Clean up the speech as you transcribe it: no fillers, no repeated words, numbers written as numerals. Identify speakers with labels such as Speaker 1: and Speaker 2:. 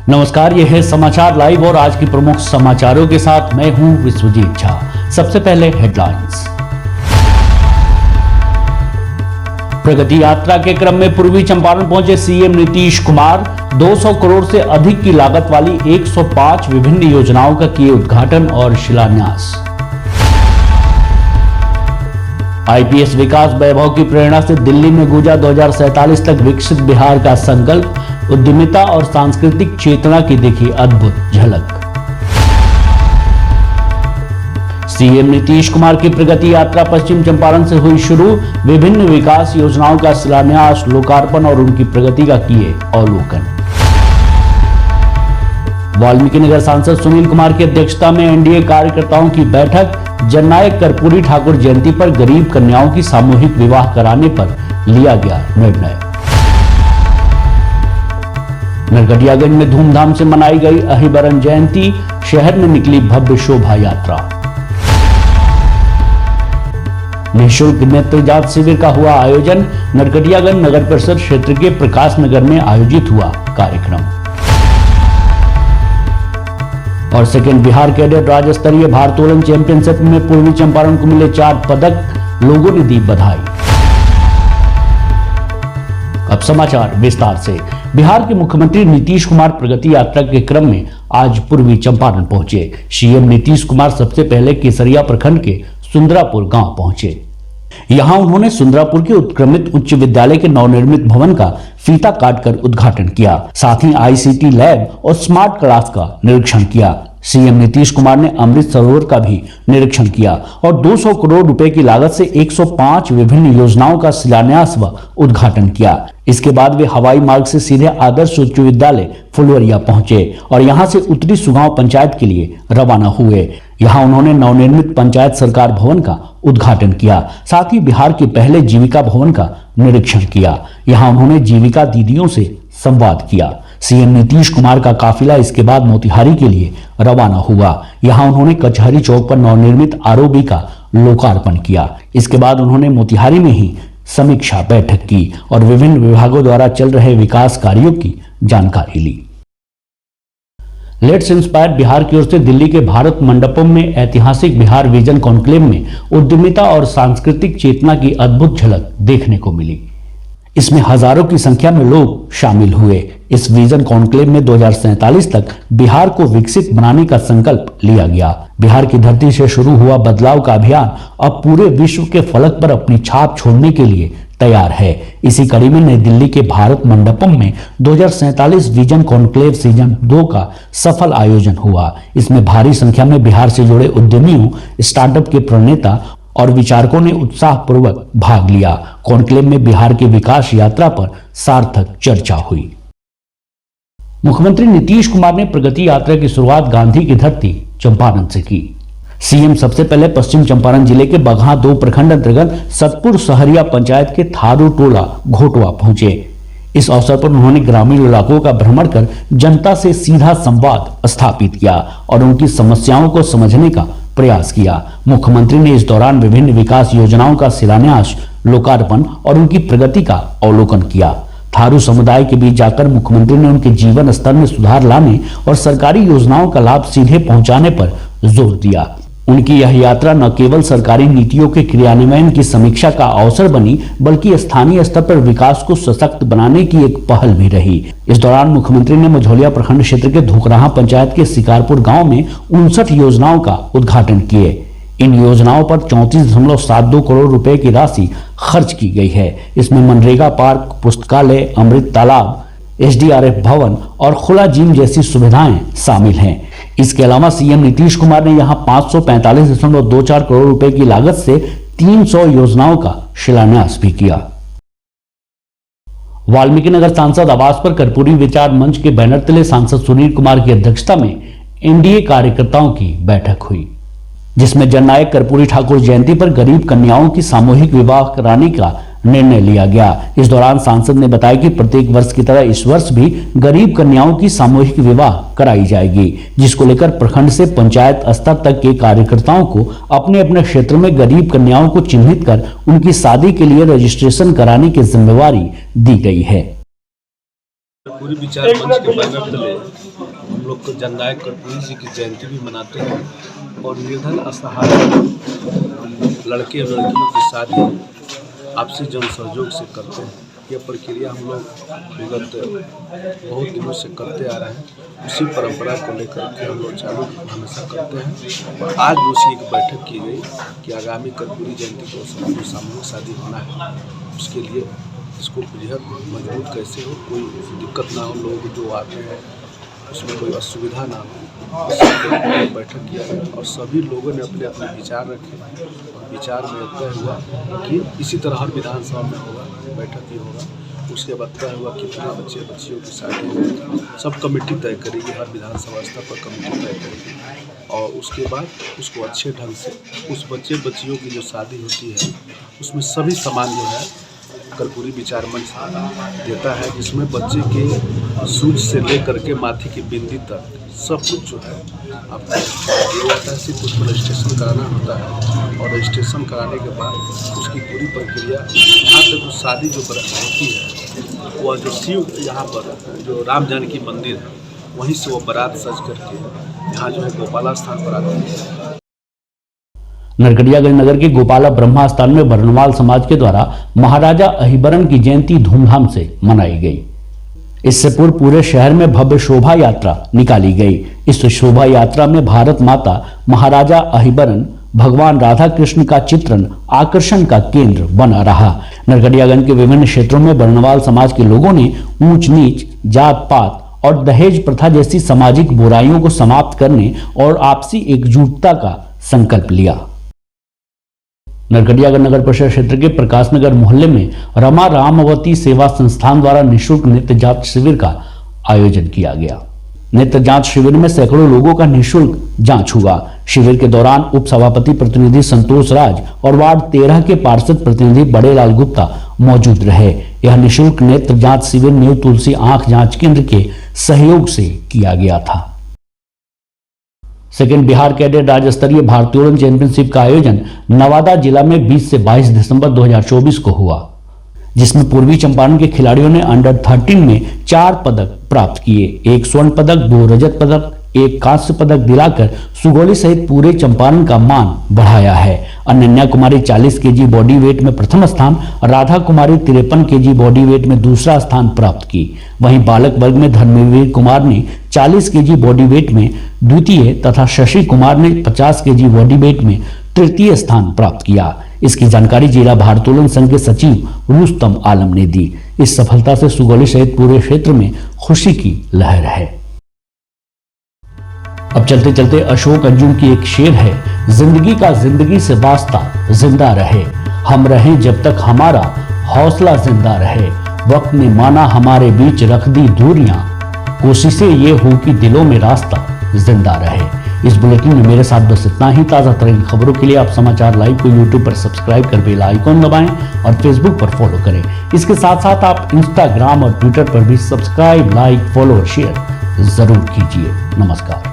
Speaker 1: नमस्कार, यह है समाचार लाइव और आज की प्रमुख समाचारों के साथ मैं हूं विश्वजीत झा। सबसे पहले हेडलाइंस। प्रगति यात्रा के क्रम में पूर्वी चंपारण पहुंचे सीएम नीतीश कुमार। 200 करोड़ से अधिक की लागत वाली 105 विभिन्न योजनाओं का किए उद्घाटन और शिलान्यास। आईपीएस विकास वैभव की प्रेरणा से दिल्ली में गूंजा 2047 तक विकसित बिहार का संकल्प। उद्यमिता और सांस्कृतिक चेतना की देखी अद्भुत झलक। सीएम नीतीश कुमार की प्रगति यात्रा पश्चिम चंपारण से हुई शुरू। विभिन्न विकास योजनाओं का शिलान्यास, लोकार्पण और उनकी प्रगति का किए अवलोकन। वाल्मीकिनगर सांसद सुनील कुमार की अध्यक्षता में एनडीए कार्यकर्ताओं की बैठक। जननायक कर्पूरी ठाकुर जयंती पर गरीब कन्याओं की सामूहिक विवाह कराने पर लिया गया निर्णय। नरकटियागंज में धूमधाम से मनाई गई अहिबरन जयंती। शहर में निकली भव्य शोभा यात्रा। निःशुल्क नेत्र जांच शिविर का हुआ आयोजन। नरकटियागंज नगर परिषद क्षेत्र के प्रकाश नगर में आयोजित हुआ कार्यक्रम। और सेकंड बिहार कैडेट राज्य स्तरीय भारोत्तोलन चैंपियनशिप में पूर्वी चंपारण को मिले 4 पदक। लोगों ने दी बधाई। अब समाचार विस्तार से। बिहार के मुख्यमंत्री नीतीश कुमार प्रगति यात्रा के क्रम में आज पूर्वी चंपारण पहुंचे। सीएम नीतीश कुमार सबसे पहले केसरिया प्रखंड के सुंदरापुर गांव पहुंचे। यहां उन्होंने सुंदरापुर के उत्क्रमित उच्च विद्यालय के नवनिर्मित भवन का फीता काटकर उद्घाटन किया। साथ ही आईसीटी लैब और स्मार्ट क्लास का निरीक्षण किया। सीएम नीतीश कुमार ने अमृत सरोवर का भी निरीक्षण किया और 200 करोड़ रुपए की लागत से 105 विभिन्न योजनाओं का शिलान्यास व उद्घाटन किया। इसके बाद वे हवाई मार्ग से सीधे आदर्श उच्च विद्यालय फुलवरिया पहुंचे और यहां से उत्तरी सुगांव पंचायत के लिए रवाना हुए। यहां उन्होंने नवनिर्मित पंचायत सरकार भवन का उद्घाटन किया। साथ ही बिहार के पहले जीविका भवन का निरीक्षण किया। यहां उन्होंने जीविका दीदियों से संवाद किया। सीएम नीतीश कुमार का काफिला इसके बाद मोतिहारी के लिए रवाना हुआ। यहां उन्होंने कचहरी चौक पर नवनिर्मित आरओबी का लोकार्पण किया। इसके बाद उन्होंने मोतिहारी में ही समीक्षा बैठक की और विभिन्न विभागों द्वारा चल रहे विकास कार्यों की जानकारी ली। लेट्स इंस्पायर बिहार की ओर से दिल्ली के भारत मंडपम में ऐतिहासिक बिहार विजन कॉन्क्लेव में उद्यमिता और सांस्कृतिक चेतना की अद्भुत झलक देखने को मिली। इसमें हजारों की संख्या में लोग शामिल हुए। इस विजन कॉन्क्लेव में 2047 तक बिहार को विकसित बनाने का संकल्प लिया गया। बिहार की धरती से शुरू हुआ बदलाव का अभियान अब पूरे विश्व के फलक पर अपनी छाप छोड़ने के लिए तैयार है। इसी कड़ी में नई दिल्ली के भारत मंडपम में 2047 विजन कॉन्क्लेव सीजन 2 का सफल आयोजन हुआ। इसमें भारी संख्या में बिहार से जुड़े उद्यमियों, स्टार्टअप के प्रणेता और विचारकों ने उत्साहपूर्वक भाग लिया। कॉन्क्लेव में बिहार की विकास यात्रा पर सार्थक चर्चा हुई। मुख्यमंत्री नीतीश कुमार ने प्रगति यात्रा की शुरुआत गांधी की धरती चंपारण से की। सीएम सबसे पहले पश्चिम चंपारण जिले के बगहा 2 प्रखंड अंतर्गत सतपुर सहरिया पंचायत के थारू टोला घोटवा पहुंचे। इस अवसर पर उन्होंने ग्रामीण इलाकों का भ्रमण कर जनता से सीधा संवाद स्थापित किया और उनकी समस्याओं को समझने का प्रयास किया। मुख्यमंत्री ने इस दौरान विभिन्न विकास योजनाओं का शिलान्यास, लोकार्पण और उनकी प्रगति का अवलोकन किया। थारू समुदाय के बीच जाकर मुख्यमंत्री ने उनके जीवन स्तर में सुधार लाने और सरकारी योजनाओं का लाभ सीधे पहुंचाने पर जोर दिया। उनकी यह यात्रा न केवल सरकारी नीतियों के क्रियान्वयन की समीक्षा का अवसर बनी, बल्कि स्थानीय स्तर पर विकास को सशक्त बनाने की एक पहल भी रही। इस दौरान मुख्यमंत्री ने मझौलिया प्रखंड क्षेत्र के धोकराहा पंचायत के शिकारपुर गांव में 59 योजनाओं का उद्घाटन किए। इन योजनाओं पर 34.72 करोड़ रुपए की राशि खर्च की गई है। इसमें मनरेगा पार्क, पुस्तकालय, अमृत तालाब, एसडीआरएफ भवन और खुला जिम जैसी सुविधाएं शामिल हैं। इसके अलावा सीएम नीतीश कुमार ने यहां 545.24 करोड़ रुपए की लागत से 300 योजनाओं का शिलान्यास भी किया। वाल्मीकिनगर सांसद आवास पर कर्पूरी विचार मंच के बैनर तले सांसद सुनील कुमार की अध्यक्षता में एनडीए कार्यकर्ताओं की बैठक हुई, जिसमें जननायक कर्पूरी ठाकुर जयंती पर गरीब कन्याओं की सामूहिक विवाह कराने का निर्णय लिया गया। इस दौरान सांसद ने बताया कि प्रत्येक वर्ष की तरह इस वर्ष भी गरीब कन्याओं की सामूहिक विवाह कराई जाएगी, जिसको लेकर प्रखंड से पंचायत स्तर तक के कार्यकर्ताओं को अपने अपने क्षेत्र में गरीब कन्याओं को चिन्हित कर उनकी शादी के लिए रजिस्ट्रेशन कराने की जिम्मेवारी दी गई है।
Speaker 2: पूरी विचार मंच के बैनर तले लोग को जननायक कर्पूरी जी की जयंती भी मनाते हैं और निर्धन असहाय लड़के और लड़कियों की शादी आपसी जन सहयोग से करते हैं। यह प्रक्रिया हम लोग विगत बहुत दिनों से करते आ रहे हैं। उसी परंपरा को लेकर के हम लोग चालू हमेशा करते हैं और आज उसी एक बैठक की गई कि आगामी कर्पूरी जयंती को सामूहिक शादी होना है। उसके लिए इसको बृहद मजबूत कैसे हो, कोई दिक्कत ना हो, लोग जो आते हैं उसमें कोई असुविधा ना हो, बैठक किया गया और सभी लोगों ने अपने अपने विचार रखे और विचार में तय हुआ कि इसी तरह हर विधानसभा में होगा, बैठक ही होगा। उसके बाद तय हुआ कितना बच्चे बच्चियों की शादी होगी, सब कमेटी तय करेगी, हर विधानसभा स्तर पर कमेटी तय करेगी और उसके बाद उसको अच्छे ढंग से उस बच्चे बच्चियों की जो शादी होती है उसमें सभी सामान जो है कर्पूरी विचार मंच देता है, जिसमें बच्चे के सूज से लेकर के माथे की बिंदी तक सब कुछ जो है आपको दिया जाता है। सिर्फ उसको रजिस्ट्रेशन कराना होता है और रजिस्ट्रेशन कराने के बाद उसकी पूरी प्रक्रिया यहाँ तक उस शादी जो होती है वह जो शिव यहाँ पर जो राम जानकी मंदिर है वहीं से वो बारात सज करके यहाँ जो है गोपाला स्थान पर आती है।
Speaker 1: नरकटियागंज नगर के गोपाला ब्रह्मा स्थान में बरनवाल समाज के द्वारा महाराजा अहिबरन की जयंती धूमधाम से मनाई गई। इससे पूर्व पूरे शहर में भव्य शोभा यात्रा निकाली गई। इस शोभा यात्रा में भारत माता, महाराजा अहिबरन, भगवान राधा कृष्ण का चित्रण आकर्षण का केंद्र बना रहा। नरकटियागंज के विभिन्न क्षेत्रों में बरनवाल समाज के लोगों ने ऊंच नीच, जात पात और दहेज प्रथा जैसी सामाजिक बुराइयों को समाप्त करने और आपसी एकजुटता का संकल्प लिया। नरकटियागंज नगर परिषद क्षेत्र के प्रकाश नगर मोहल्ले में रमा रामवती सेवा संस्थान द्वारा निःशुल्क नेत्र जांच शिविर का आयोजन किया गया। नेत्र जांच शिविर में सैकड़ों लोगों का निःशुल्क जांच हुआ। शिविर के दौरान उप सभापति प्रतिनिधि संतोष राज और वार्ड 13 के पार्षद प्रतिनिधि बड़ेलाल गुप्ता मौजूद रहे। यह निःशुल्क नेत्र जांच शिविर न्यू तुलसी आंख जांच केंद्र के सहयोग से किया गया था। सेकेंड बिहार कैडेट राज्य स्तरीय भारोत्तोलन चैंपियनशिप का आयोजन नवादा जिला में 20 से 22 दिसंबर 2024 को हुआ, जिसमें पूर्वी चंपारण के खिलाड़ियों ने अंडर 13 में 4 पदक प्राप्त किए। 1 स्वर्ण पदक, 2 रजत पदक, 1 कांस्य पदक दिलाकर सुगौली सहित पूरे चंपारण का मान बढ़ाया है। अनन्या कुमारी 40 केजी बॉडी वेट में प्रथम स्थान, Radha Kumari 53 KG body weight में दूसरा स्थान प्राप्त की। वहीं बालक वर्ग में धर्मवीर कुमार ने 40 केजी बॉडी वेट में द्वितीय तथा शशि कुमार ने 50 केजी बॉडी वेट में तृतीय स्थान प्राप्त किया। इसकी जानकारी जिला भारोत्तोलन संघ के सचिव रुस्तम आलम ने दी। इस सफलता से सुगौली सहित पूरे क्षेत्र में खुशी की लहर है। अब चलते चलते अशोक अंजुम की एक शेर है, जिंदगी का जिंदगी से वास्ता जिंदा रहे, हम रहें जब तक हमारा हौसला जिंदा रहे, वक्त ने माना हमारे बीच रख दी दूरियां, कोशिशें ये हो कि दिलों में रास्ता जिंदा रहे। इस बुलेटिन में मेरे साथ बस इतना ही। ताजा तरीन खबरों के लिए आप समाचार लाइव को यूट्यूब पर सब्सक्राइब कर बेल आइकॉन दबाएं और फेसबुक पर फॉलो करें। इसके साथ साथ आप इंस्टाग्राम और ट्विटर पर भी सब्सक्राइब, लाइक, फॉलो और शेयर जरूर कीजिए। नमस्कार।